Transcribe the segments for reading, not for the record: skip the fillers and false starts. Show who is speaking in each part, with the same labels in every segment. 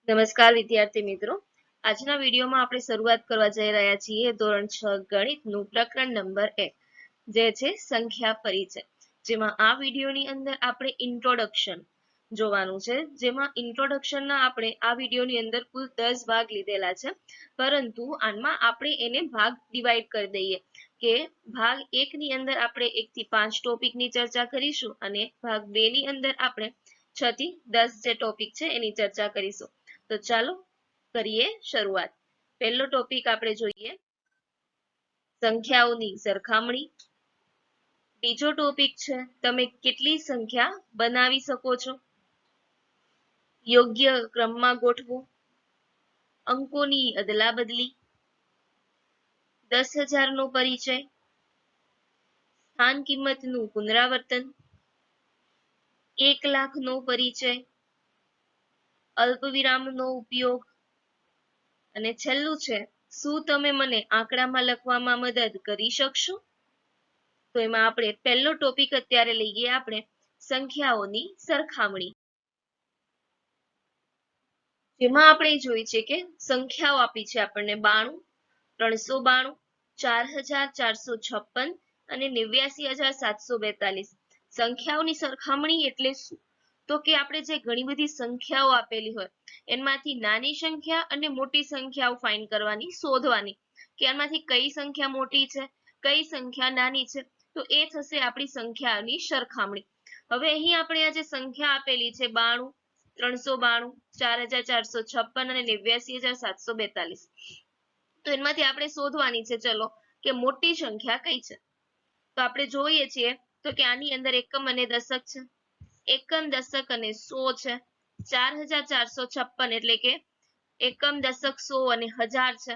Speaker 1: નમસ્કાર વિદ્યાર્થી મિત્રો, આજના વિડીયોમાં આપણે શરૂઆત કરવા જઈ રહ્યા છીએ ધોરણ 6 ગણિતનું પ્રકરણ નંબર 1 જે છે સંખ્યા પરિચય. જેમાં આ વિડીયોની અંદર આપણે ઇન્ટ્રોડક્શન જોવાનું છે. જેમાં ઇન્ટ્રોડક્શનના આપણે આ વિડીયોની અંદર કુલ 10 ભાગ લીધેલા છે, પરંતુ આમાં આપણે એને ભાગ ડિવાઈડ કરી દઈએ કે ભાગ 1 ની અંદર આપણે 1 થી 5 ટોપિકની ચર્ચા કરીશું અને ભાગ 2 ની અંદર આપણે 6 થી 10 જે ટોપિક છે એની ચર્ચા કરીશું. તો ચાલો કરીએ શરૂઆત. પહેલો ટોપિક આપણે જોઈએ સંખ્યાઓની સરખામણી. બીજો ટોપિક છે તમે કેટલી સંખ્યા બનાવી શકો છો, યોગ્ય ક્રમમાં ગોઠવો, અંકોની અદલા બદલી, 10,000 નો પરિચય, સ્થાન કિંમતનું પુનરાવર્તન, 1 લાખ નો પરિચય, અલ્પવિરામનો ઉપયોગ અને છેલ્લું છે શું તમે મને આંકડામાં લખવામાં મદદ કરી શકશો. તો એમાં આપણે પહેલો ટોપિક અત્યારે લઈએ આપણે સંખ્યાઓની સરખામણી. જેમાં આપણે જોઈ છે કે સંખ્યાઓ આપી છે આપણને 92, 392, 4,456 અને 89,742. સંખ્યાઓની સરખામણી એટલે શું? તો કે આપણે જે ઘણી બધી સંખ્યાઓ આપેલી હોય એમાંથી નાની સંખ્યા અને મોટી સંખ્યાઓ ફાઇન્ડ કરવાની, શોધવાની કે એમાંથી કઈ સંખ્યા મોટી છે, કઈ સંખ્યા નાની છે. તો એ થશે આપણી સંખ્યાઓની સરખામણી. હવે અહીં આપણે આ જે સંખ્યા આપેલી છે 92, 392, 4,456 અને 89,742, તો એમાંથી આપણે શોધવાની છે ચલો કે મોટી સંખ્યા કઈ છે. તો આપણે જોઈએ છીએ તો કે આની અંદર એકમ અને દશક છે. એકમ, દશક અને 100 છે. 4,456 એટલે કે એકમ, દશક, 100 અને 1000 છે.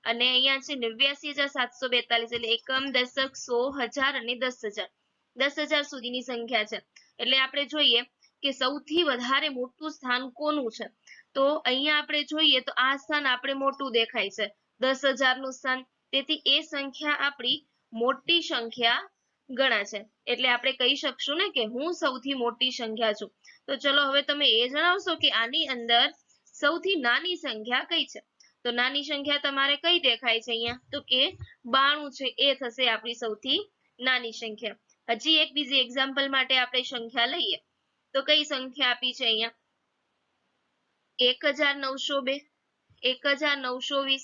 Speaker 1: અને અહીંયા છે 89,742 એટલે એકમ, દશક, 100, 1000 અને 10,000. 10,000 સુધીની સંખ્યા છે. એટલે આપણે જોઈએ કે સૌથી વધારે મોટું સ્થાન કોનું છે. તો અહીંયા આપણે જોઈએ તો આ સ્થાન આપણે મોટું દેખાય છે, 10,000 નું સ્થાન. તેથી એ સંખ્યા આપણી મોટી સંખ્યા ગણાશે. એટલે આપણે કહી શકશું ને કે હું સૌથી મોટી સંખ્યા છું. તો ચલો હવે તમે એ જણાવશો કે આની અંદર સૌથી નાની સંખ્યા કઈ છે. તો નાની સંખ્યા તમારે કઈ દેખાય છે અહીંયા? તો કે 92 છે, એ થશે આપણી સૌથી નાની સંખ્યા. હજી એક બીજી એક્ઝામ્પલ માટે આપણે સંખ્યા લઈએ તો કઈ સંખ્યા આપી છે અહીંયા? 1,902, 1,920,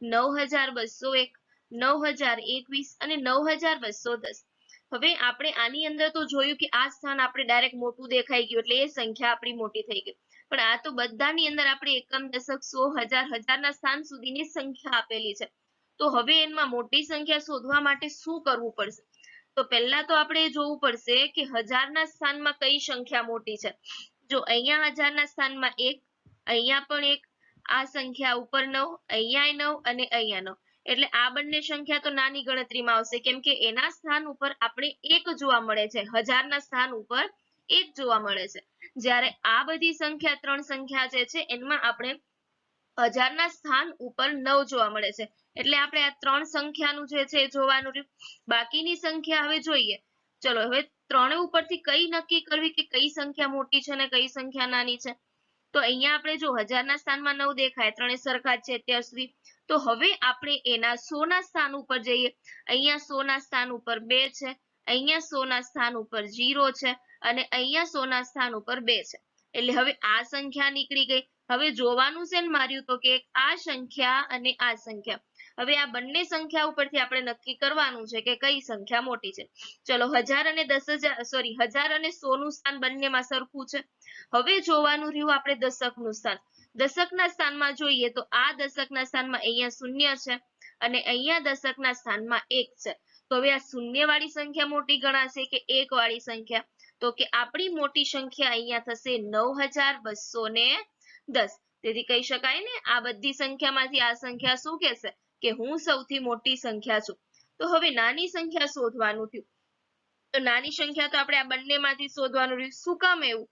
Speaker 1: 9,201, 9,021 અને 9,210. હવે આપણે આની અંદર તો જોયું કે આ સ્થાન આપણે ડાયરેક્ટ મોટું દેખાઈ ગયું એટલે એ સંખ્યા આપણી મોટી થઈ ગઈ. પણ આ તો બધાની અંદર આપણે એકમ, દશક, 100, 1000, 1000 ના સ્થાન સુધીની સંખ્યા આપેલી છે. તો હવે એમાં મોટી સંખ્યા શોધવા માટે શું કરવું પડશે? તો પહેલા તો આપણે જોવું પડશે કે 1000 ના સ્થાનમાં કઈ સંખ્યા મોટી છે. જો અહીંયા 1000 ના સ્થાનમાં 1, અહીંયા પણ 1, આ સંખ્યા ઉપર 9, અહીંયા 9 અને અહીંયા 9. એટલે આ બંને સંખ્યા તો નાની ગણતરીમાં આવશે કેમ કે એના સ્થાન ઉપર આપણે 1 જોવા મળે છે, 1000 ના સ્થાન ઉપર 1 જોવા મળે છે. જ્યારે આ બધી સંખ્યા, 3 સંખ્યા જે છે એમાં આપણે 1000 ના સ્થાન ઉપર 9 જોવા મળે છે. એટલે આપણે આ 3 સંખ્યાનું જે છે એ જોવાનું રહ્યું. બાકીની સંખ્યા હવે જોઈએ. ચલો હવે 3 ઉપરથી કઈ નક્કી કરવી કે કઈ સંખ્યા મોટી છે અને કઈ સંખ્યા નાની છે. તો અહીંયા આપણે જો 1000 ના સ્થાનમાં 9 દેખાય, 3 સરખા જ છે અત્યાર સુધી. તો હવે આપણે એના 100 ના સ્થાન ઉપર જઈએ. અહીંયા 100 ના સ્થાન ઉપર 2 છે, અહીંયા 100 ના સ્થાન ઉપર 0 છે અને અહીંયા 100 ના સ્થાન ઉપર 2 છે. એટલે હવે આ સંખ્યા નીકળી ગઈ. હવે જોવાનું છે ને માર્યું તો કે આ સંખ્યા અને આ સંખ્યા. હવે આ બંને સંખ્યા ઉપરથી આપણે નક્કી કરવાનું છે કે કઈ સંખ્યા મોટી છે. ચલો 1000 અને 10,000 સોરી 1000 અને 100 નું સ્થાન બંનેમાં સરખું છે. હવે જોવાનું રહ્યું આપણે દશકનું સ્થાન. દશકના સ્થાનમાં જોઈએ તો આ દશકના સ્થાનમાં અહીંયા 0 છે અને અહીંયા દશકના સ્થાનમાં 1 છે. તો હવે આ શૂન્ય વાળી સંખ્યા મોટી ગણાશે કે 1 વાળી સંખ્યા? તો કે આપણી મોટી સંખ્યા અહીંયા થશે 9,210. તેથી કહી શકાય ને આ બધી સંખ્યામાંથી આ સંખ્યા શું કહેશે કે હું સૌથી મોટી સંખ્યા છું. તો હવે નાની સંખ્યા શોધવાનું થયું. તો નાની સંખ્યા તો આપણે આ બંનેમાંથી શોધવાનું રહ્યું. શું કામ એવું?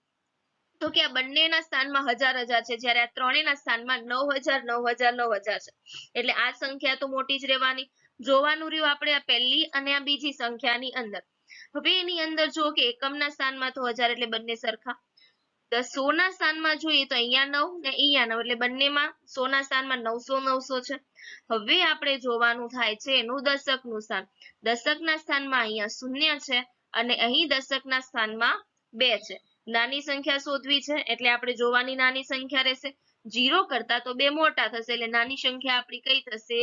Speaker 1: તો કે આ બંનેના સ્થાનમાં 1000 છે, જ્યારે આ ત્રણેયના સ્થાનમાં 9,000, 9,000, 9,000 છે. એટલે આ સંખ્યા તો મોટી જ રહેવાની. જોવાનું રહ્યું આપણે આ પહેલી અને આ બીજી સંખ્યાની અંદર. હવે એની અંદર જો કે એકમના સ્થાનમાં તો 1000 એટલે બંને સરખા. 100 ના સ્થાનમાં જોઈએ તો અહીંયા 9 ને અહીંયા 9 એટલે બંનેમાં 100 ના સ્થાનમાં 900 900 છે. હવે આપણે જોવાનું થાય છે એનું દશકનું સ્થાન. દશકના સ્થાનમાં અહીંયા 0 છે અને અહીં દશકના સ્થાનમાં 2 છે. નાની સંખ્યા શોધવી છે એટલે આપણે જોવાની નાની સંખ્યા રહેશે. 0 કરતા તો 2 મોટા થશે એટલે નાની સંખ્યા આપણી કઈ થશે?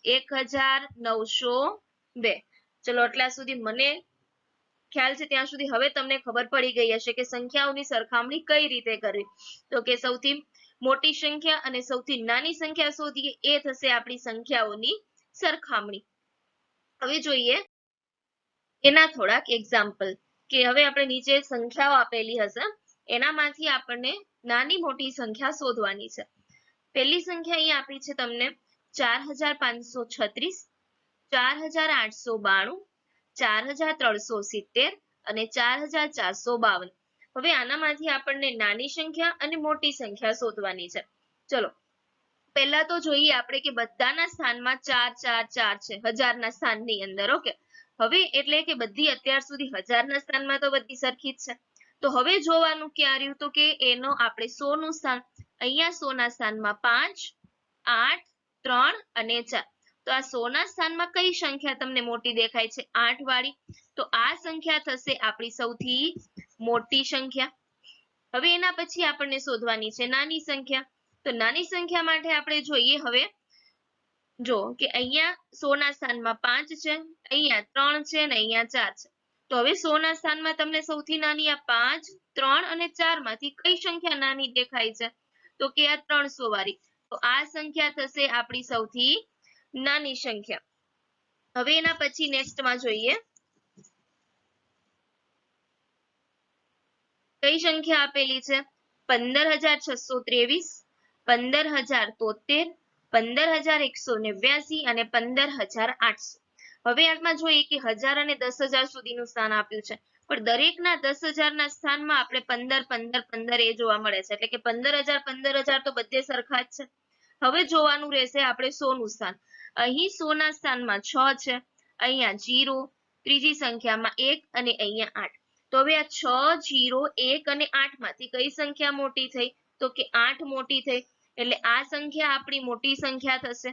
Speaker 1: 1902. ચલો આટલા સુધી મને ખ્યાલ છે ત્યાં સુધી હવે તમને ખબર પડી ગઈ હશે કે સંખ્યાઓની સરખામણી કઈ રીતે કરવી. તો કે સૌથી મોટી સંખ્યા અને સૌથી નાની સંખ્યા શોધીએ એ થશે આપણી સંખ્યાઓની સરખામણી. હવે જોઈએ એના થોડાક એક્ઝામ્પલ કે હવે આપણે નીચે સંખ્યાઓ આપેલી હશે એનામાંથી આપણને નાની મોટી સંખ્યા શોધવાની છે. પહેલી સંખ્યા અહીં આપી છે તમને 4536, 4892, 4370 અને 4452. હવે આનામાંથી આપણને નાની સંખ્યા અને મોટી સંખ્યા શોધવાની છે. ચલો પહેલા તો જોઈએ આપણે કે બધાના સ્થાનમાં 4 4 4 છે હજારના સ્થાનની અંદર. ઓકે, હવે એટલે કે બધી અત્યાર સુધી હજારના સ્થાનમાં તો બધી સરખી જ છે. તો હવે જોવાનું ક્યાં રહ્યું તો કે એનો આપણે 100 નું સ્થાન. અહીંયા 100 ના સ્થાનમાં 5 8 3 અને 4. તો આ 100 ના સ્થાનમાં કઈ સંખ્યા તમને મોટી દેખાય છે? 8 વાળી. તો આ સંખ્યા થશે આપણી સૌથી મોટી સંખ્યા. હવે એના પછી આપણને શોધવાની છે નાની સંખ્યા. તો નાની સંખ્યા માટે આપણે જોઈએ હવે જો કે અહીંયા 100 ના સ્થાનમાં 5 છે, અહીંયા 3 છે અને અહીંયા 4 છે. તો હવે 100 ના સ્થાનમાં તમને સૌથી નાની આ 5 3 અને 4 માંથી કઈ સંખ્યા નાની દેખાય છે? તો કે આ 300 વાળી. તો આ સંખ્યા થશે આપણી સૌથી નાની સંખ્યા. હવે એના પછી નેક્સ્ટમાં જોઈએ કઈ સંખ્યા આપેલી છે? 15623, 15073, 15189 અને 15800. હવે આમાં જોઈએ કે 1000 અને 10000 સુધીનું સ્થાન આપ્યું છે પણ દરેકના 10000 ના સ્થાનમાં આપણે 15 15 15 એ જોવા મળે છે એટલે કે 15000 15000 તો બધે સરખા જ છે. હવે જોવાનું રહેશે આપણે 100 નું સ્થાન. અહીં 100 ના સ્થાનમાં 6 છે, અહીંયા 0, ત્રીજી સંખ્યામાં 1 અને અહીંયા 8. તો હવે આ 6 0 1 અને 8 માંથી કઈ સંખ્યા મોટી થઈ? તો કે 8 મોટી થઈ એટલે આ સંખ્યા આપણી મોટી સંખ્યા થશે.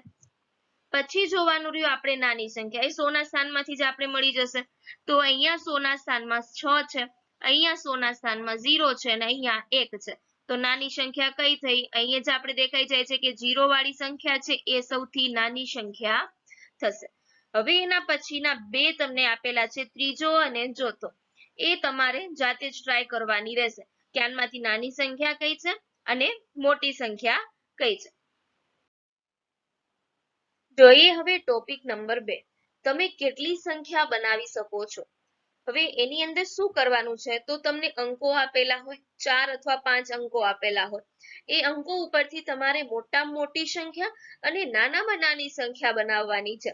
Speaker 1: પછી જોવાનું રહ્યું આપણે નાની સંખ્યા. એ 100 ના સ્થાનમાંથી જ આપણે મળી જશે. તો અહીંયા 100 ના સ્થાનમાં 6 છે, અહીંયા 100 ના સ્થાનમાં 0 છે અને અહીંયા 1 છે. તો નાની સંખ્યા કઈ થઈ? અહીંયા જ આપણે દેખાઈ જાય છે કે 0 વાળી સંખ્યા છે એ સૌથી નાની સંખ્યા થશે. હવે એના પછીના બે તમને આપેલા છે ત્રીજો અને ચોથો. એ તમારે જાતે જ ટ્રાય કરવાની રહેશે કે આમાંથી નાની સંખ્યા કઈ છે અને મોટી સંખ્યા કઈ છે. જોઈએ હવે ટોપિક નંબર 2. તમે કેટલી સંખ્યા બનાવી શકો છો? હવે એની અંદર શું કરવાનું છે તો તમને અંકો આપેલા હોય 4 અથવા 5 અંકો આપેલા હોય એ અંકો ઉપરથી તમારે મોટામાં મોટી સંખ્યા અને નાનામાં નાની સંખ્યા બનાવવાની છે.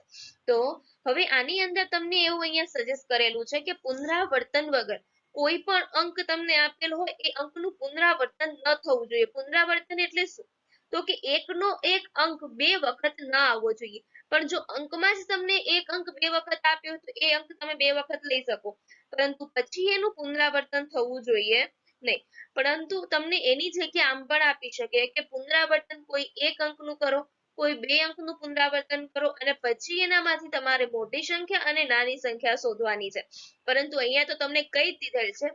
Speaker 1: તો હવે આની અંદર તમને એવું અહીંયા સજેસ્ટ કરેલું છે કે પુનરાવર્તન વગર કોઈ પણ અંક તમને આપેલ હોય એ અંકનું પુનરાવર્તન ન થવું જોઈએ. પુનરાવર્તન એટલે શું? તો કે એકનો એક અંક 2 વખત ન આવવો જોઈએ. પણ જો અંકમાં જ તમને એક અંક 2 વખત આપ્યો તો એ અંક તમે 2 વખત લઈ શકો પરંતુ પછી એનું પુનરાવર્તન થવું જોઈએ નહીં. પરંતુ તમને એની જગ્યા આમ પણ આપી શકે કે પુનરાવર્તન કોઈ એક અંકનું કરો, કોઈ 2 અંકનું પુનરાવર્તન કરો અને પછી એનામાંથી તમારે મોટી સંખ્યા અને નાની સંખ્યા શોધવાની છે. પરંતુ અહીંયા તો તમને કહી દીધેલ છે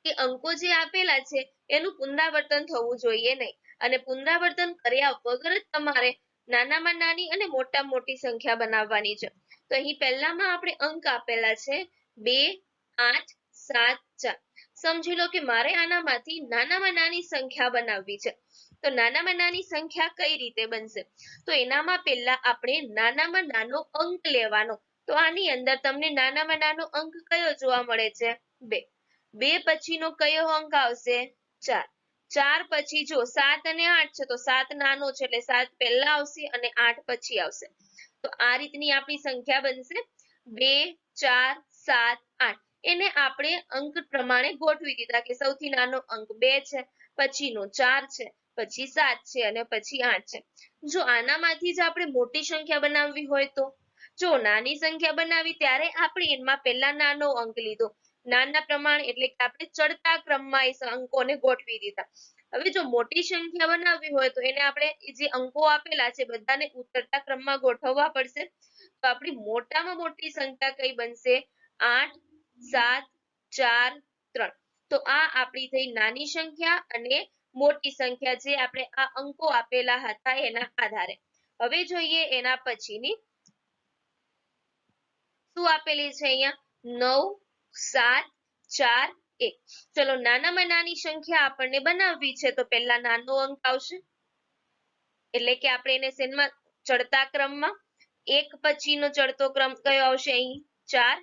Speaker 1: કે અંકો જે આપેલા છે એનું પુનરાવર્તન થવું જોઈએ નહીં અને પુનરાવર્તન કર્યા વગર જ તમારે નાનામાં નાની અને મોટામાં મોટી સંખ્યા બનાવવાની છે. તો અહીં પહેલામાં આપણે અંક આપેલા છે 2 8 7 4. સમજી લો કે મારે આનામાંથી નાનામાં નાની સંખ્યા બનાવવી છે. તો નાનામાં નાની સંખ્યા કઈ રીતે બનશે? તો એનામાં પહેલા આપણે નાનામાં નાનો અંક લેવાનો. તો આની અંદર તમને નાનામાં નાનો અંક કયો જોવા મળે છે? 2. 2 પછીનો કયો અંક આવશે? 4. 4 પછી જો 7 અને 8 છે તો 7 નાનો છે એટલે 7 પહેલા આવશે અને 8 પછી આવશે. તો આ રીતની આપણી સંખ્યા બનશે 2 4 7 8. એને આપણે અંક પ્રમાણે ગોઠવી દીધા કે સૌથી નાનો અંક 2 છે, પછીનો 4 છે, પછી 7 છે અને પછી 8 છે. જો આનામાંથી જ આપણે મોટી સંખ્યા બનાવવી હોય તો જો નાની સંખ્યા બનાવી ત્યારે આપણે એમાં પહેલા નાનો અંક લીધો નાના પ્રમાણ એટલે કે આપણે ચડતા ક્રમમાં એ અંકોને ગોઠવી દીધા. હવે જો મોટી સંખ્યા બનાવવી હોય તો એને આપણે જે અંકો આપેલા છે બધાને ઉતરતા ક્રમમાં ગોઠવવા પડશે. તો આપણી મોટામાં મોટી સંખ્યા કઈ બનશે? 8 7 4 3. તો આ આપણી થઈ નાની સંખ્યા અને મોટી સંખ્યા જે આપણે આ અંકો આપેલા હતા એના આધારે. હવે જોઈએ એના પછીની શું આપેલી છે અહીંયા? 9 7 4 1. ચલો નાનામાં નાની સંખ્યા આપણને બનાવવી છે તો પહેલા નાનો અંક આવશે એટલે કે આપણે એને શેમાં ચડતા ક્રમમાં એક પછીનો ચડતો ક્રમ કયો આવશે? અહીં 4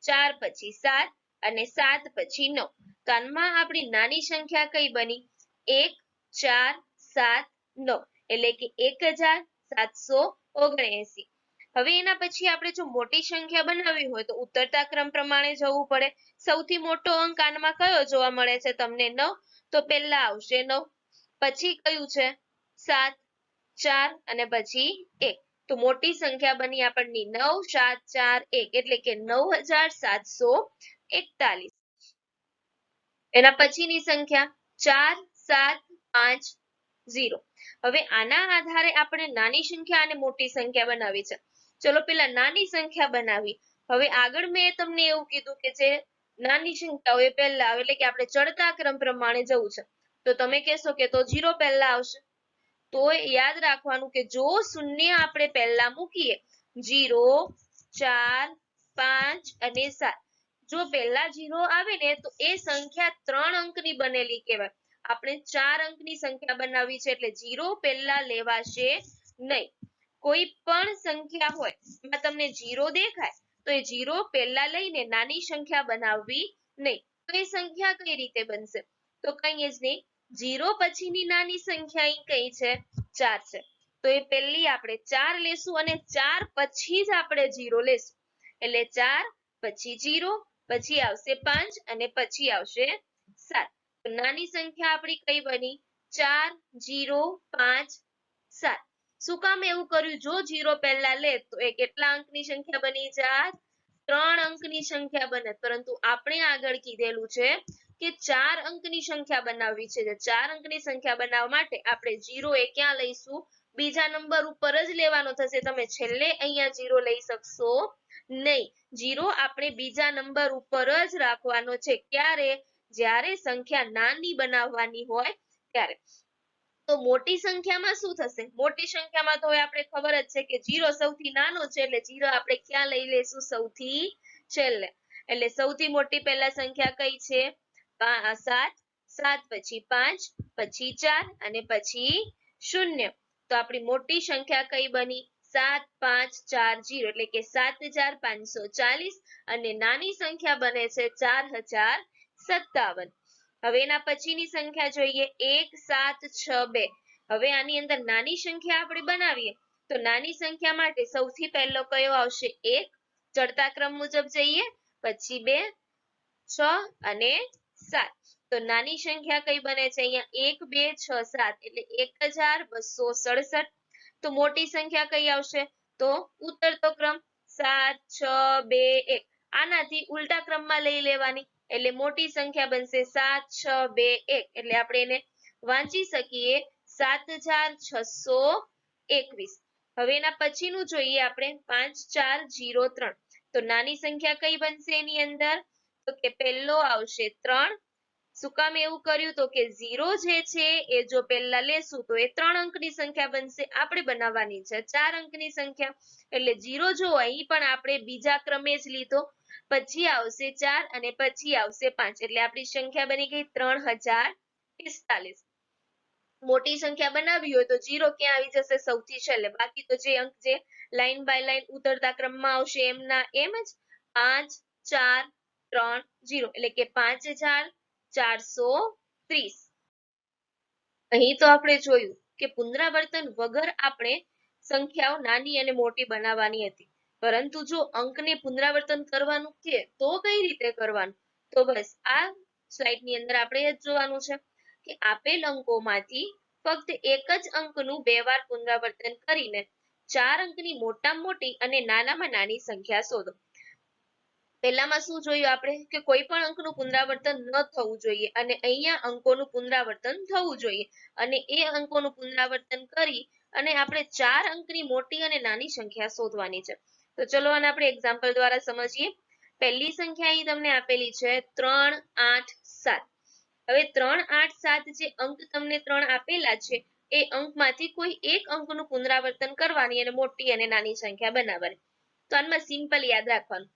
Speaker 1: 4 પછી 7 અને 7 પછી 9. તો આમાં આપણી નાની સંખ્યા કઈ બની? 1 4 7 9 એટલે કે 1779. હવે એના પછી આપણે જો મોટી સંખ્યા બનાવવી હોય તો ઉતરતા ક્રમ પ્રમાણે જવું પડે. સૌથી મોટો અંક આમાં કયો જોવા મળે છે તમને? 9. તો પહેલા આવશે 9, પછી કયું છે? 7 4 અને પછી 1. તો મોટી સંખ્યા બની આપણની 9 7 4 1 એટલે કે 9741. એના પછીની સંખ્યા 4 7 5 0. હવે આના આધારે આપણે નાની સંખ્યા અને મોટી સંખ્યા બનાવી છે. ચલો પેલા નાની સંખ્યા બનાવી. હવે આગળ મેં તમને એવું કીધું કે જે નાની સંખ્યા હોય પહેલા આવે એટલે કે આપણે ચડતા ક્રમ પ્રમાણે જવું છે. તો તમે કહેશો કે તો 0 પહેલા આવશે. તો યાદ રાખવાનું કે જો શૂન્ય આપણે પહેલા મૂકીએ 0 4 5 અને 7, જો પહેલા 0 આવે ને તો એ સંખ્યા 3 અંકની બનેલી કહેવાય. આપણે 4 અંકની સંખ્યા બનાવવી છે એટલે 0 પહેલા લેવાશે નહીં. કોઈ પણ સંખ્યા હોય એમાં તમને 0 દેખાય તો એ 0 પહેલા લઈને નાની સંખ્યા બનાવવી નહીં. તો એ સંખ્યા કઈ રીતે બનશે? તો કઈ જ નહીં, 0 પછીની નાની સંખ્યા કઈ છે? 4 છે. તો એ પહેલી આપણે 4 લેશું અને 4 પછી જ આપણે 0 લેશું એટલે 4 પછી 0 પછી આવશે 5 અને પછી આવશે 7. તો નાની સંખ્યા આપણી કઈ બની? 4 0 5 7. શું કામ એવું કર્યું? જો 0 પહેલા લે તો એ કેટલા અંકની સંખ્યા બની જાય? 3 અંકની સંખ્યા બને. પરંતુ આપણે આગળ કીધેલું છે કે 4 અંકની સંખ્યા બનાવવી છે. 4 અંકની સંખ્યા બનાવવા માટે આપણે 0 એ ક્યાં લઈશું? બીજા નંબર ઉપર જ લેવાનો થશે. તમે છેલ્લે અહીંયા 0 લઈ શકશો નહીં. 0 આપણે બીજા નંબર ઉપર જ રાખવાનો છે. ક્યારે? જ્યારે સંખ્યા નાની બનાવવાની હોય ત્યારે. તો મોટી સંખ્યામાં શું થશે? મોટી સંખ્યામાં તો આપણે ખબર જ છે કે 0 સૌથી નાનો છે એટલે 0 આપણે ક્યાં લઈ લેશું? સૌથી છેલ્લે. એટલે સૌથી મોટી પહેલા સંખ્યા કઈ છે? 7 7 પછી 5 પછી 4 અને પછી 0. તો આપણી મોટી સંખ્યા કઈ બની? 7 5 4 0 એટલે કે 7540. અને નાની સંખ્યા બને છે 4057. હવે એના પછીની સંખ્યા જોઈએ 1 7 6 2. હવે આની અંદર નાની સંખ્યા આપણે બનાવીએ તો નાની સંખ્યા માટે સૌથી પહેલો કયો આવશે? 1. ચડતા ક્રમ મુજબ જઈએ પછી 2 6 અને 7. તો નાની સંખ્યા કઈ બને છે અહીંયા? 1 2 6 7 એટલે 1267. તો મોટી સંખ્યા કઈ આવશે? તો ઉતરતો ક્રમ 7 6 2 1. આનાથી ઉલટા ક્રમમાં લઈ લેવાની એટલે મોટી સંખ્યા બનશે 7 6 2 1. એટલે આપણે એને વાંચી શકીએ 7621. હવે એના પછીનું જોઈએ આપણે 5 4 0 3. તો નાની સંખ્યા કઈ બનશે એની અંદર? તો કે પહેલો આવશે 3. શું કામ એવું કર્યું? તો કે 0 જે છે એ જો પહેલા લેશું તો એ 3 અંકની સંખ્યા બનશે. આપણે બનાવવાની છે 4 અંકની સંખ્યા એટલે 0 જો અહીં પણ આપણે બીજા ક્રમે જ લીધો. પછી આવશે 4 અને પછી આવશે 5 એટલે આપણી સંખ્યા બની ગઈ 3045. મોટી સંખ્યા બનાવવી હોય તો 0 ક્યાં આવી જશે? સૌથી છેલ્લે. બાકી તો જે અંક જે લાઈન બાય લાઈન ઉતરતા ક્રમમાં આવશે એમના એમ જ 5 4 3 0 એટલે કે 5430. અહીં તો આપણે જોયું કે પુનરાવર્તન વગર આપણે સંખ્યાઓ નાની અને મોટી બનાવવાની હતી. પરંતુ જો અંકને પુનરાવર્તન કરવાનું કે તો કઈ રીતે કરવાનું? તો બસ આ સ્લાઇડની અંદર આપણે એ જ જોવાનું છે કે આપેલ અંકોમાંથી ફક્ત એક જ અંકનું 2 વાર પુનરાવર્તન કરીને 4 અંકની મોટામાં મોટી અને નાનામાં નાની સંખ્યા શોધો. પહેલામાં શું જોયું આપણે કે કોઈ પણ અંકનું પુનરાવર્તન ન થવું જોઈએ અને અહીંયા અંકોનું પુનરાવર્તન થવું જોઈએ અને એ અંકોનું પુનરાવર્તન કરી અને આપણે 4 અંકની મોટી અને નાની સંખ્યા શોધવાની છે. તો ચલો આને આપણે એક્ઝામ્પલ દ્વારા સમજીએ. પહેલી સંખ્યા અહીં તમને આપેલી છે 3 8 7. હવે 3 8 7 જે અંક તમને 3 આપેલા છે એ અંકમાંથી કોઈ એક અંકનું પુનરાવર્તન કરવાની અને મોટી અને નાની સંખ્યા બનાવવાની. તો આમાં સિમ્પલ યાદ રાખવાનું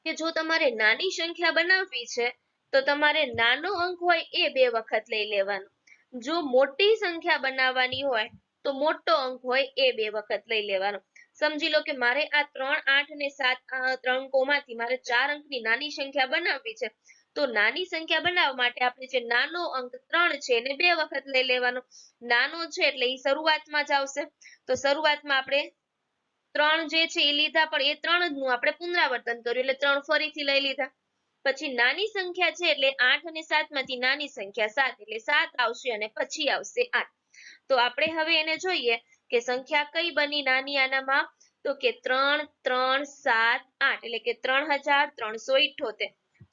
Speaker 1: કે જો તમારે નાની સંખ્યા બનાવવી છે તો તમારે નાનો અંક હોય એ 2 વખત લઈ લેવાનો. જો મોટી સંખ્યા બનાવવાની હોય તો મોટો અંક હોય એ 2 વખત લઈ લેવાનો. સમજી લો કે મારે આ 3 8 અને 7 ત્રણ અંકોમાંથી મારે 4 અંકની નાની સંખ્યા બનાવવી છે. તો નાની સંખ્યા બનાવવા માટે આપણે જે નાનો અંક 3 છે એને 2 વખત લઈ લેવાનો. નાનો છે એટલે એ શરૂઆતમાં જ આવશે. તો શરૂઆતમાં આપણે 3 જે છે એ લીધા પણ એ 3 નું આપણે પુનરાવર્તન કર્યું એટલે 3 ફરીથી લઈ લીધા. પછી નાની સંખ્યા છે એટલે 8 અને 7 માંથી નાની સંખ્યા 7 એટલે 7 આવશે અને પછી આવશે 8. તો આપણે હવે એને જોઈએ કે સંખ્યા કઈ બની નાની આનામાં તો કે 3 3 7 8 એટલે કે 3378.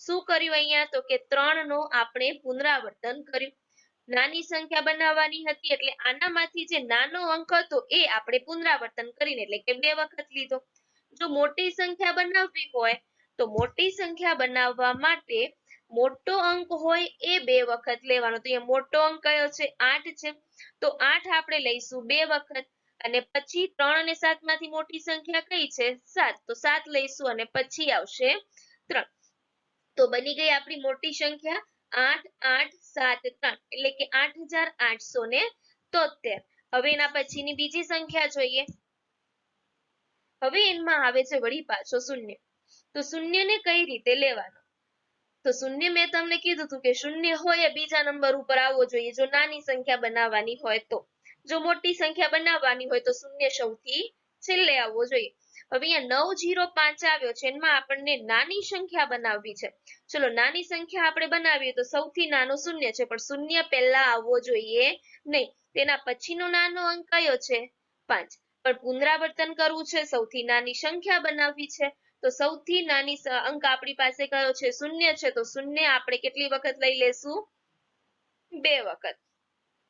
Speaker 1: શું કર્યું અહીંયા તો કે 3 નો આપણે પુનરાવર્તન કર્યું. નાની સંખ્યા બનાવવાની હતી એટલે આનામાંથી જે નાનો અંક હતો એ આપણે પુનરાવર્તન કરીને એટલે કે 2 વખત લીધો. જો મોટી સંખ્યા બનાવવી હોય તો મોટી સંખ્યા બનાવવા માટે મોટો અંક હોય એ 2 વખત લેવાનો. તો અહીંયા મોટો અંક કયો છે 8 છે તો 8 આપણે લઈશું 2 વખત અને પછી 3 અને 7 માંથી મોટી સંખ્યા કઈ છે 7 તો 7 લઈશું અને પછી આવશે 3. તો બની ગઈ આપણી મોટી સંખ્યા 8 8 7 3 એટલે કે 8873. હવે એના પછીની બીજી સંખ્યા જોઈએ. હવે એમાં આવે છે વળી પાછો શૂન્ય. તો શૂન્યને કઈ રીતે લેવાનો તો શૂન્ય મેં તમને કીધું હતું કે શૂન્ય હોય એ બીજા નંબર ઉપર આવવો જોઈએ જો નાની સંખ્યા બનાવવાની હોય તો. જો મોટી સંખ્યા બનાવવાની હોય તો શૂન્ય સૌથી છેલ્લે આવવો જોઈએ. હવે અહીંયા 905 આવ્યો છે એમાં આપણને નાની સંખ્યા બનાવવી છે. ચલો નાની સંખ્યા આપણે બનાવીએ તો સૌથી નાનો શૂન્ય છે પણ શૂન્ય પહેલા આવવો જોઈએ નહીં. તેના પછીનો નાનો અંક કયો છે 5. પણ પુનરાવર્તન કરવું છે સૌથી નાની સંખ્યા બનાવવી છે તો સૌથી નાની અંક આપણી પાસે કયો છે શૂન્ય છે તો શૂન્ય આપણે કેટલી વખત લઈ લેશું 2 વખત.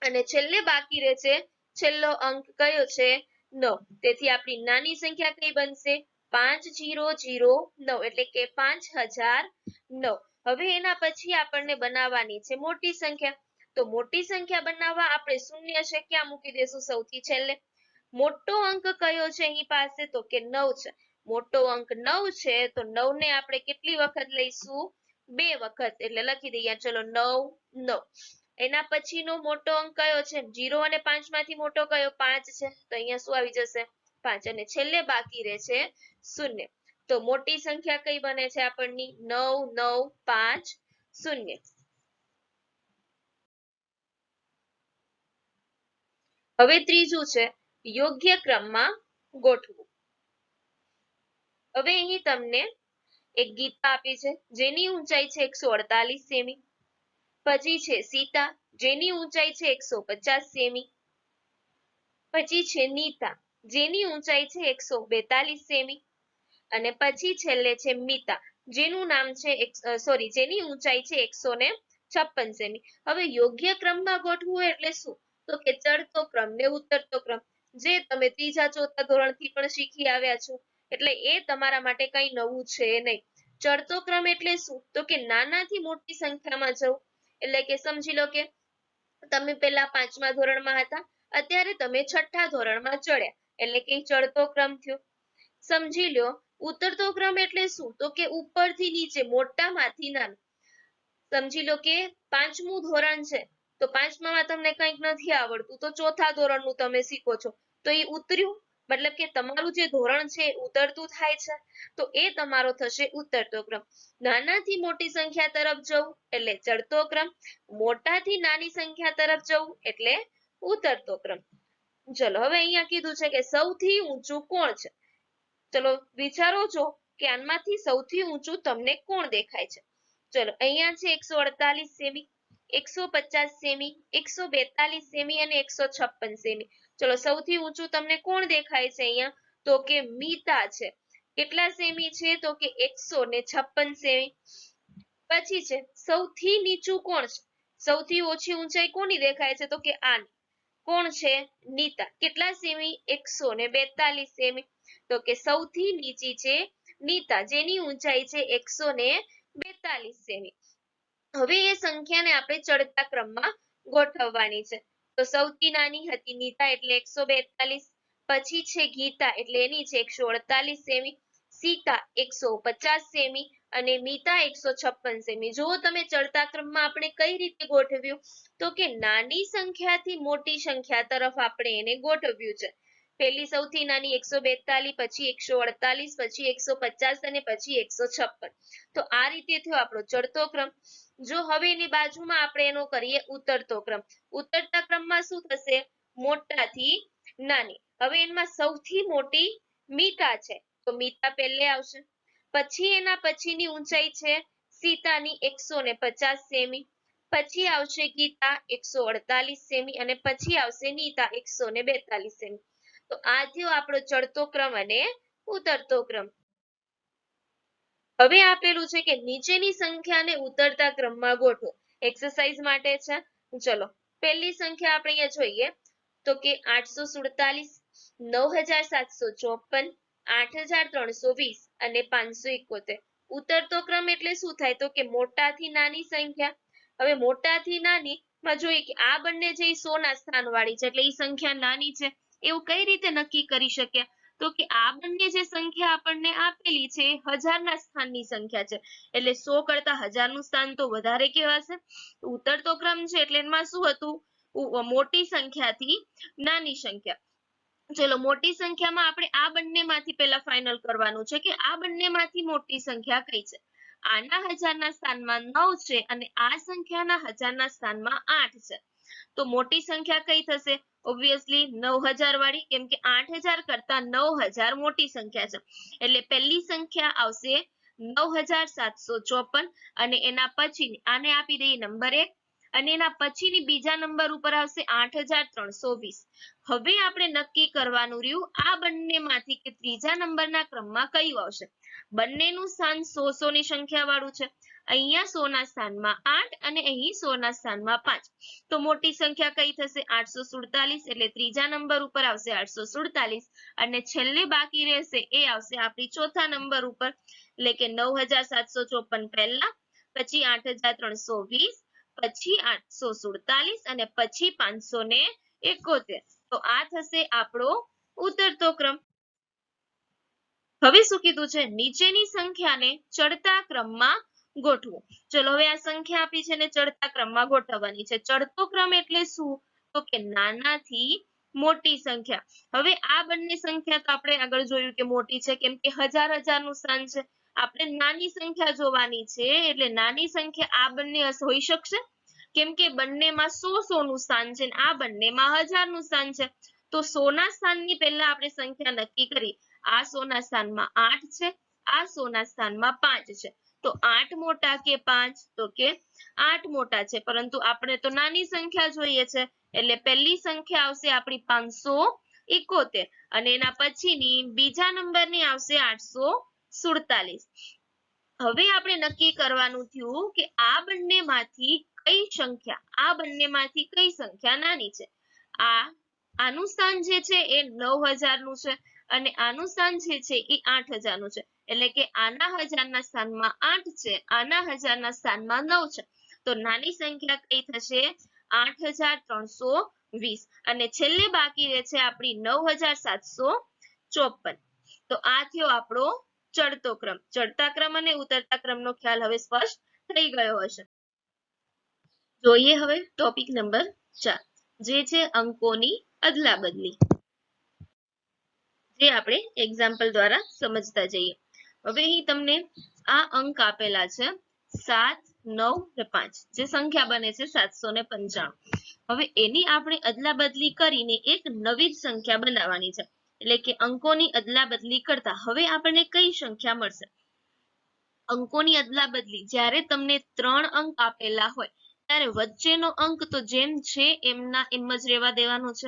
Speaker 1: અને છેલ્લે બાકી રહે છે છેલ્લો અંક કયો છે 9. તેથી આપણી નાની સંખ્યા કઈ બનશે 5009 એટલે કે 5009. હવે એના પછી આપણને બનાવવાની છે મોટી સંખ્યા. તો મોટી સંખ્યા બનાવવા આપણે શૂન્ય છે ક્યાં મૂકી દેશું સૌથી છેલ્લે. મોટો અંક કયો છે અહીં પાસે તો કે 9 છે. મોટો અંક 9 છે તો 9 ને આપણે કેટલી વખત લઈશું 2 વખત એટલે લખી દઈએ ચલો 9 9. એના પછીનો મોટો અંક કયો છે 0 અને 5 માંથી મોટો કયો 5 છે તો અહીંયા શું આવી જશે 5 અને છેલ્લે બાકી રહે છે 0. તો મોટી સંખ્યા કઈ બને છે આપણની 9950. હવે ત્રીજું છે યોગ્ય ક્રમમાં ગોઠવું. હવે અહીં તમને એક ગીતા આપી છે જેની ઊંચાઈ છે 148 સેમી. પછી છે સીતા જેની ઊંચાઈ છે 150 સેમી. પછી છે નીતા જેની ઊંચાઈ છે 142 સેમી. અને પછી છેલ્લે છે મિતા જેનું નામ છે જેની ઊંચાઈ છે 156 સેમી. હવે યોગ્ય ક્રમમાં ગોઠવું એટલે શું તો કે ચડતો ક્રમ ને ઉતરતો ક્રમ જે તમે ત્રીજા ચોથા ધોરણથી પણ શીખી આવ્યા છો એટલે એ તમારા માટે કઈ નવું છે નહીં. ચડતો ક્રમ એટલે શું તો કે નાનાથી મોટી સંખ્યામાં જવું. એટલે કે સમજી લો કે તમે પહેલા 5મા ધોરણમાં હતા અત્યારે તમે 6ઠા ધોરણમાં ચડ્યા એટલે કે ચડતો ક્રમ થયો. સમજી લો ઉતરતો ક્રમ એટલે શું તો કે ઉપરથી નીચે મોટામાંથી નાનું. સમજી લો કે 5મું ધોરણ છે તો 5મામાં તમને કંઈક નથી આવડતું તો ચોથા ધોરણનું તમે શીખો છો તો એ ઉતર્યું મતલબ કે તમારું જે ધોરણ છે ઉતરતું થાય છે તો એ તમારો થશે ઉતરતો ક્રમ. નાનાથી મોટી સંખ્યા તરફ જવું એટલે ચડતો ક્રમ. મોટાથી નાની સંખ્યા તરફ જવું એટલે ઉતરતો ક્રમ. ચલો હવે અહીંયા કીધું છે કે સૌથી ઊંચું કોણ છે. ચલો વિચારો છો કે આમાંથી સૌથી ઊંચું તમને કોણ દેખાય છે. ચલો અહીંયા છે 148 સેમી 150 સેમી 142 સેમી અને 156 સેમી. ચલો સૌથી ઊંચું તમને કોણ દેખાય છે અહીંયા તો કે મીતા છે. કેટલા સેમી છે તો કે 156 સેમી. પછી છે સૌથી નીચું કોણ છે? સૌથી ઓછી ઊંચાઈ કોની દેખાય છે તો કે આની. કોણ છે? નીતા. કેટલા સેમી? 142 સેમી. તો કે સૌથી નીચી છે નીતા, જેની ઊંચાઈ છે 142 સેમી. હવે એ સંખ્યાને આપણે ચડતા ક્રમમાં ગોઠવવાની છે. તો સૌથી નાની હતી નીતા એટલે 142, પછી છે ગીતા એટલે એની છે 148 સેમી, સીતા 150 સેમી અને મીતા 156 સેમી. જો તમે ચડતા ક્રમમાં આપણે કઈ રીતે ગોઠવ્યું તો કે નાની સંખ્યાથી મોટી સંખ્યા તરફ આપણે એને ગોઠવ્યું છે. પહેલી સૌથી નાની 142, પછી 148, પછી 150 અને પછી 156. તો આ રીતે થયો આપણો ચડતો ક્રમ. જો હવે એની બાજુમાં આપણે એનો કરીએ ઉતરતો ક્રમ. ઉતરતા ક્રમમાં શું થશે? મોટાથી નાની. હવે એમાં સૌથી મોટી મીતા છે તો મીતા પહેલે આવશે. પછી એના પછીની ઊંચાઈ છે સીતાની 150 સેમી, પછી આવશે ગીતા 148 સેમી અને પછી આવશે નીતા 142 સેમી. તો આ થયો આપણો ચડતો ક્રમ અને ઉતરતો ક્રમ. હવે આપેલું છે કે નીચેની સંખ્યાને ઉતરતા ક્રમમાં ગોઠવો. એક્સરસાઇઝ માટે છે. ચલો પહેલી સંખ્યા આપણે અહીંયા જોઈએ તો કે 847, 9754, 8320 અને 571. ઉતરતો ક્રમ એટલે શું થાય તો કે મોટાથી નાની સંખ્યા. હવે મોટાથી નાની માં જોઈએ કે આ બંને જે 100 ના સ્થાન વાળી છે એટલે એ સંખ્યા નાની છે, એવું કઈ રીતે નક્કી કરી શકીએ તો કે આ બંને જે સંખ્યા આપણને આપેલી છે એ 1000 ના સ્થાનની સંખ્યા છે એટલે 100 કરતા 1000 નું સ્થાન તો વધારે કહેવાશે. ઉતરતો ક્રમ છે એટલે એમાં શું હતું? મોટી સંખ્યાથી નાની સંખ્યા. ચલો મોટી સંખ્યામાં આપણે આ બંનેમાંથી પહેલા ફાઇનલ કરવાનું છે કે આ બંનેમાંથી મોટી સંખ્યા કઈ છે. આના 1000 ના સ્થાનમાં 9 છે અને આ સંખ્યાના 1000 ના સ્થાનમાં 8 છે. તો મોટી સંખ્યા કઈ થશે? ઓબ્વિયસલી 9000 વાળી, કેમ કે 8000 કરતા 9000 મોટી સંખ્યા છે એટલે પહેલી સંખ્યા આવશે 9754 અને એના પછી આને આપી દઈએ નંબર 1 અને એના પછીની બીજા નંબર ઉપર આવશે 8320. હવે આપણે નક્કી કરવાનું રહ્યું આ બંનેમાંથી કે ત્રીજા નંબરના ક્રમમાં કયું આવશે. બંનેનું સ્થાન 100 ની સંખ્યા વાળું છે. અહીંયા 100 ના સ્થાનમાં 8 અને અહીં 100 ના સ્થાનમાં 5. તો મોટી સંખ્યા કઈ થશે? 847 એટલે ત્રીજા નંબર ઉપર આવશે 847 અને છેલ્લે બાકી રહેશે એ આવશે આપણી ચોથા નંબર ઉપર એટલે કે 9754 પહેલા, પછી 8320, પછી 847 અને પછી 571. તો આ થશે આપણો ઉતરતો ક્રમ. હવે શું કીધું છે? નીચેની સંખ્યાને ચડતા ક્રમમાં ગોઠવો. ચલો હવે આ સંખ્યા આપી છે ને ચડતા ક્રમમાં ગોઠવવાની છે. ચડતો ક્રમ એટલે શું તો કે નાનાથી મોટી સંખ્યા. હવે આ બંને સંખ્યા તો આપણે આગળ જોયું કે મોટી છે કેમ કે 1000 નું સ્થાન છે. આપણે નાની સંખ્યા જોવાની છે એટલે નાની સંખ્યા આ બંને હોઈ શકશે કેમ કે બંનેમાં 100 નું સ્થાન છે અને આ બંનેમાં 1000 નું સ્થાન છે. તો 100 ના સ્થાનની પહેલા આપણે સંખ્યા નક્કી કરી. આ 100 ના સ્થાનમાં 8 છે, આ 100 ના સ્થાનમાં 5 છે. તો 8 મોટા કે 5 તો કે 8 મોટા છે, પરંતુ આપણે તો નાની સંખ્યા જોઈએ છે એટલે પહેલી સંખ્યા આવશે આપણી 571 અને એના પછીની બીજા નંબરની આવશે 847. હવે આપણે નક્કી કરવાનું થયું કે આ બંનેમાંથી કઈ સંખ્યા નાની છે. આનું સ્થાન જે છે એ 9000 નું છે અને આનું સ્થાન જે છે એ 8000 નું છે એટલે કે આના 1000 ના સ્થાનમાં 8 છે, આના 1000 ના સ્થાનમાં 9 છે. તો નાની સંખ્યા કઈ થશે? 8320 અને છેલ્લે બાકી રહે છે આપણી 9754. તો આ થયો આપણો ચડતો ક્રમ. ચડતા ક્રમ અને ઉતરતા ક્રમનો ખ્યાલ હવે સ્પષ્ટ થઈ ગયો હશે. જોઈએ હવે ટોપિક નંબર 4 જે છે અંકોની અદલા બદલી, જે આપણે એક્ઝામ્પલ દ્વારા સમજતા જઈએ. હવે અહીં તમને આ અંક આપેલા છે 7, 9 ને 5 જે સંખ્યા બને છે 795. હવે એની આપણે અદલા બદલી કરીને એક નવી સંખ્યા બનાવવાની છે એટલે કે અંકોની અદલા બદલી કરતા હવે આપણને કઈ સંખ્યા મળશે? અંકોની અદલા બદલી જ્યારે તમને 3 અંક આપેલા હોય ત્યારે વચ્ચેનો અંક તો જેમ છે એમ જ રહેવા દેવાનો છે.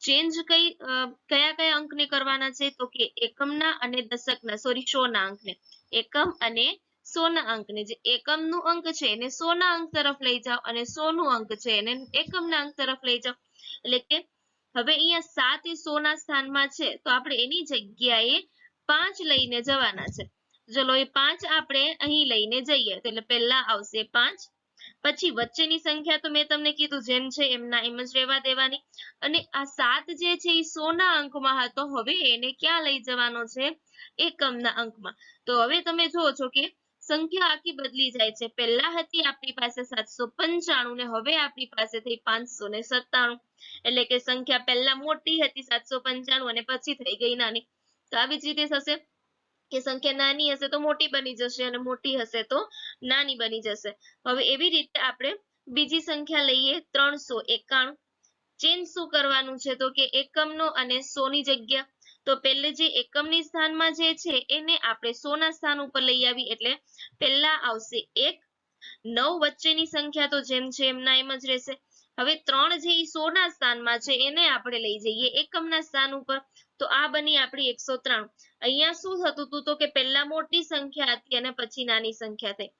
Speaker 1: ચેન્જ કયા કયા અંકને કરવાના છે તો કે એકમના અને દશકના સોના અંકને, એકમ અને સોના અંકને, જે એકમનું અંક છે એને સોના અંક તરફ લઈ જાઓ અને સોનું અંક છે એને એકમના અંક તરફ લઈ જાઓ. એટલે કે હવે અહીંયા 7 એ સોના સ્થાનમાં છે તો આપણે એની જગ્યાએ 5 લઈને જવાના છે. ચલો એ 5 આપણે અહીં લઈને જઈએ તો એટલે પહેલા આવશે 5, પછી વચ્ચેની સંખ્યા તો મેં તમને કીધું જેમ છે એમના એમ જ રહેવા દેવાની. અને આ 7 જે છે એ સોના અંકમાં હતો, હવે એને ક્યાં લઈ જવાનો છે? એકમના અંકમાં. તો હવે તમે જુઓ છો કે સંખ્યા આખી બદલી જાય છે. પહેલા હતી આપણી પાસે 795 ને હવે આપણી પાસે થઈ 597. એટલે કે સંખ્યા પહેલા મોટી હતી 795 અને પછી થઈ ગઈ નાની. તો આવી જ રીતે થશે કે સંખ્યા નાની હશે તો મોટી બની જશે અને મોટી હશે તો નાની બની જશે. હવે એવી રીતે આપણે બીજી સંખ્યા લઈએ 391. ચેન્જ શું કરવાનું છે તો કે એકમનો અને સોની જગ્યા. તો પહેલે જે એકમની સ્થાનમાં જે છે એને આપણે સોના સ્થાન ઉપર લઈ આવી એટલે પહેલા આવશે 1, 9 વચ્ચેની સંખ્યા તો જેમ છે એમના એમ જ રહેશે. હવે 3 જે સોના સ્થાનમાં છે એને આપણે લઈ જઈએ એકમના સ્થાન ઉપર, તો આ બની આપણી 193. અહીંયા શું થતું હતું તો કે પહેલા મોટી સંખ્યા હતી અને પછી નાની સંખ્યા થઈ,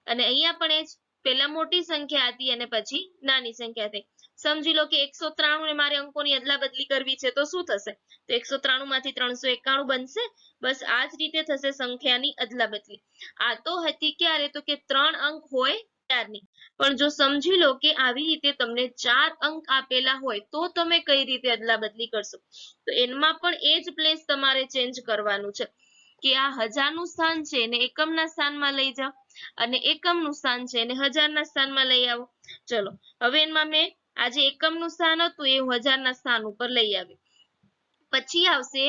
Speaker 1: અને અહીંયા પણ એ જ પહેલા મોટી સંખ્યા હતી અને પછી નાની સંખ્યા થઈ. સમજી લો કે 193 ને મારે અંકોની અદલા બદલી કરવી છે તો શું થશે? તો 193 માંથી 391 બનશે. બસ આ જ રીતે થશે સંખ્યાની અદલા બદલી. આ તો હતી ક્યારે તો કે 3 અંક હોય ત્યારની. પણ જો સમજી લો કે આવી રીતે તમને 4 અંક આપેલા હોય તો તમે કઈ રીતે અદલા બદલી કરશો? તો એમાં પણ એ જ પ્લેસ તમારે ચેન્જ કરવાનું છે કે આ 1000 નું સ્થાન છે એને એકમના સ્થાનમાં લઈ જાઓ અને એકમનું સ્થાન છે એને 1000 ના સ્થાનમાં લઈ આવો. ચલો હવે એમાં મેં આ જે એકમનું સ્થાન હતું એ 1000 ના સ્થાન ઉપર લઈ આવી. પછી આવશે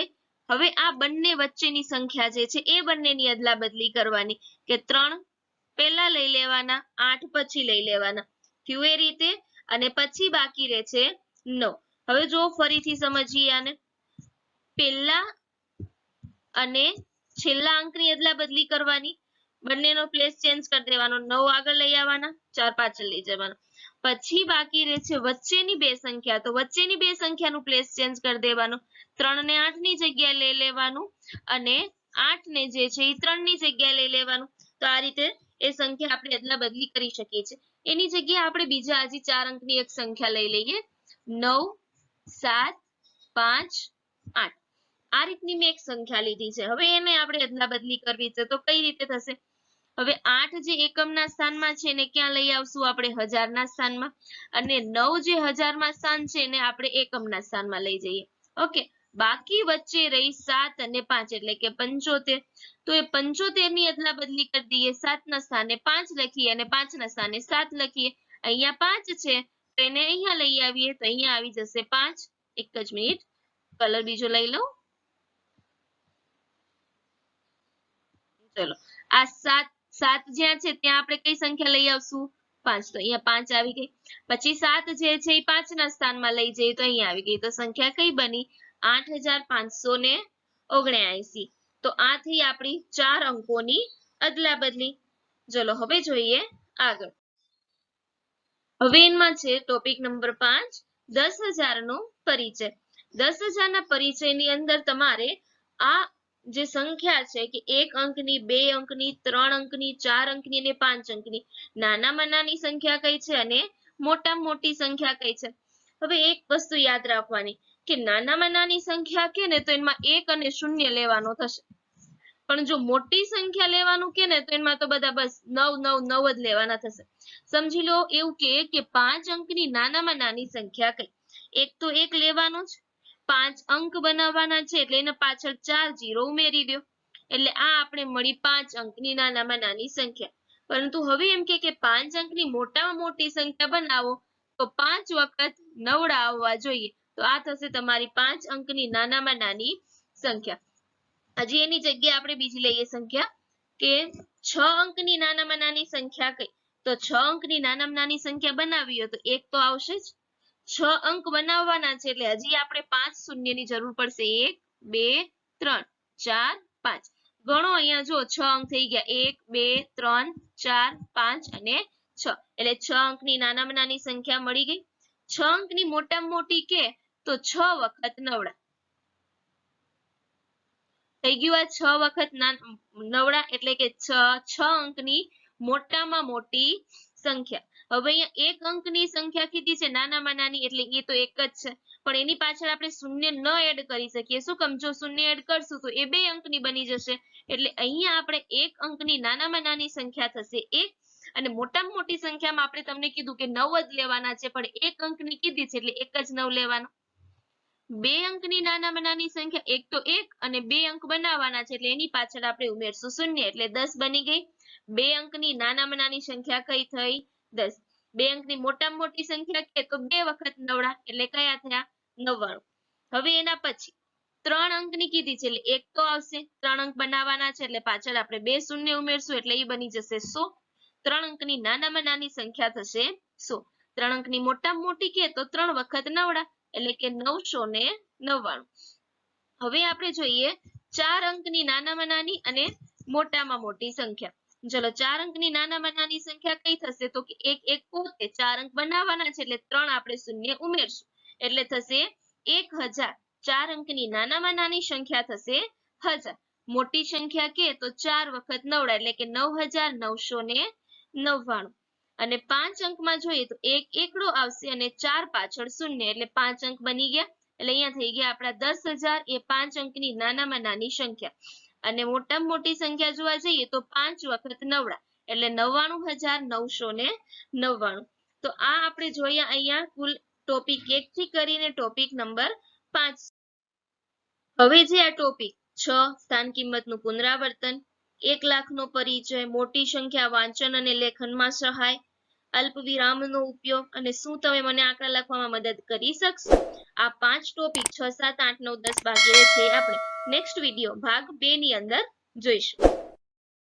Speaker 1: હવે આ બંને વચ્ચેની સંખ્યા જે છે એ બંનેની અદલા બદલી કરવાની કે 3 પહેલા લઈ લેવાના, 8 પછી લઈ લેવાના. થયું એ રીતે. અને પછી બાકી રહે છે 9. હવે જો ફરીથી સમજીએ આને. પહેલા અને છેલ્લા અંકની અદલા બદલી કરવાની, બંનેનો પ્લેસ ચેન્જ કરી દેવાનો, 9 આગળ લઈ આવવાના, 4 પાછળ લઈ જવાના. પછી બાકી રહે છે વચ્ચેની બે સંખ્યા, તો વચ્ચેની બે સંખ્યાનું પ્લેસ ચેન્જ કરી દેવાનો, 3 ને 8 ની જગ્યાએ લઈ લેવાનું અને 8 ને જે છે એ 3 ની જગ્યાએ લઈ લેવાનું. તો આ રીતે એ સંખ્યા આપણે અદલા બદલી કરી શકીએ છીએ. એની જગ્યાએ આપણે બીજા હજી 4 અંકની એક સંખ્યા લઈ લઈએ, 9, 7, 5, 8. આ રીતની મેં એક સંખ્યા લીધી છે. હવે એને આપણે અદલા બદલી કરવી છે તો કઈ રીતે થશે? હવે 8 જે એકમના સ્થાનમાં છે એને ક્યાં લઈ આવશું? આપણે 1000 ના સ્થાનમાં. અને 9 જે 1000 માં સ્થાન છે એને આપણે એકમના સ્થાનમાં લઈ જઈએ. ઓકે, બાકી વચ્ચે રહી 7 અને 5 એટલે કે 75. તો એ 75 ની અદલા બદલી કરી દઈએ, 7 ના સ્થાને 5 લખીએ અને 5 ના સ્થાને 7 લખીએ. અહીંયા 5 છે તો એને અહીંયા લઈ આવીએ તો અહીંયા આવી જશે 5. એક જ મિનિટ, કલર બીજો લઈ લઉં. ચલો આ 7 જ્યાં છે ત્યાં આપણે કઈ સંખ્યા લઈ આવશું? 5. તો અહીંયા 5 આવી ગઈ. પછી 7 જે છે એ 5 ના સ્થાનમાં લઈ જઈએ તો અહીંયા આવી ગઈ. તો સંખ્યા કઈ બની? 8579. તો આ થઈ આપણી 4 અંકોની અદલા બદલી. ચલો હવે જોઈએ આગળ. હવે એમાં છે ટોપિક નંબર 5, 10,000 નો પરિચય. 10,000 ના પરિચયની અંદર તમારે આ જે સંખ્યા છે કે 1 અંકની, 2 અંકની, 3 અંકની, 4 અંકની અને 5 અંકની, નાનામાં નાની સંખ્યા કઈ છે અને મોટામાં મોટી સંખ્યા કઈ છે. હવે એક વસ્તુ યાદ રાખવાની કે નાનામાં નાની સંખ્યા કે ને તો એમાં 1 અને 0 લેવાનો થશે. પણ જો મોટી સંખ્યા લેવાનું કે ને તો એમાં તો બધા બસ 9 9 9 જ લેવાના થશે. સમજી લો એવું કે 5 અંકની નાનામાં નાની સંખ્યા કઈ? એક તો 1 લેવાનો જ, 5 અંક બનાવવાના છે એટલે એને પાછળ 4 0 ઉમેરી દો એટલે આ આપણે મળી 5 અંકની નાનામાં નાની સંખ્યા. પરંતુ હવે એમ કે 5 અંકની મોટામાં મોટી સંખ્યા બનાવો તો 5 વખત 9 આવવા જોઈએ. તો આ થશે તમારી 5 અંકની નાનામાં નાની સંખ્યા. હજી એની જગ્યાએ આપણે બીજી લઈએ સંખ્યા કે 6 અંકની નાનામાં નાની સંખ્યા કઈ? તો 6 અંકની નાનામાં નાની સંખ્યા બનાવી હોય તો 1 તો આવશે જ. 6 અંક બનાવવાના છે એટલે હજી આપણે 5 શૂન્યની જરૂર પડશે. 1 2 3 4 5. ગણો અહીંયા જો 6 અંક થઈ ગયા, 1 2 3 4 5 અને 6. એટલે 6 અંકની નાનામાં નાની સંખ્યા મળી ગઈ. 6 અંકની મોટામાં મોટી કે તો 6 વખત નવડા થઈ ગયું. આ 6 વખત નવડા એટલે કે 6 અંકની મોટામાં મોટી સંખ્યા. હવે અહીંયા એક અંકની સંખ્યા કીધી છે નાનામાં નાની, એટલે એ તો એક જ છે, પણ એની પાછળ આપણે શૂન્ય ન એડ કરી શકીએ. શું કામ? જો શૂન્ય એડ કરશું તો એ 2 અંકની બની જશે. એટલે અહીંયા આપણે એક અંકની નાનામાં નાની સંખ્યા થશે 1, અને મોટામાં મોટી સંખ્યામાં આપણે તમને કીધું કે 9 જ લેવાના છે, પણ એક અંકની કીધી છે એટલે એક જ 9 લેવાનો. 2 અંકની નાનામાં નાની સંખ્યા એક તો 1, અને 2 અંક બનાવવાના છે એટલે એની પાછળ આપણે ઉમેરશું શૂન્ય, એટલે 10 બની ગઈ. 2 અંકની નાનામાં નાની સંખ્યા કઈ થઈ? 10. 2 અંકની મોટામાં મોટી સંખ્યા કે તો 2 વખત નવડા, એટલે કયા થયા? 99. હવે એના પછી 3 અંકની કીધી છે એટલે એક તો આવશે, 3 અંક બનાવવાના છે એટલે પાછળ આપણે 2 શૂન્ય ઉમેરશું એટલે એ બની જશે 100. 3 અંકની નાનામાં નાની સંખ્યા થશે 100. 3 અંકની મોટામાં મોટી કે તો 3 વખત નવડા, એટલે કે 999. હવે આપણે જોઈએ 4 અંકની નાનામાં નાની અને મોટામાં મોટી સંખ્યા. ચલો 4 અંકની નાનામાં નાની સંખ્યા કઈ થશે? તો કે 1 1 પોતે 4 અંક બનાવવાના છે એટલે 3 આપણે શૂન્ય ઉમેરશું એટલે થશે 1000. 4 અંકની નાનામાં નાની સંખ્યા થશે 1000. મોટી સંખ્યા કે તો 4 વખત નવડા, એટલે કે 9999. અને 5 અંકમાં જોઈએ તો એક એકડો આવશે અને 4 પાછળ શૂન્ય, એટલે 5 અંક બની ગયા. એટલે અહીંયા થઈ ગયા આપણા 10,000. એ 5 અંકની નાનામાં નાની સંખ્યા. અને મોટામાં મોટી સંખ્યા જોવા જઈએ તો 5 વખત નવડા, એટલે 99,999. તો આ આપણે જોયા અહીંયા કુલ ટોપિક 1 થી કરીને ટોપિક નંબર 5. હવે જે આ ટોપિક 6 સ્થાન કિંમતનું પુનરાવર્તન, 1 લાખનો પરિચય, મોટી સંખ્યા વાંચન અને લેખનમાં સહાય, અલ્પ વિરામનો ઉપયોગ, અને શું તમે મને આંકડા લખવામાં મદદ કરી શકશો? આ 5 ટોપિક 6 7 8 9 10 ભાગ્યે છે આપણે નેક્સ્ટ વિડીયો ભાગ 2 ની અંદર જોઈશું.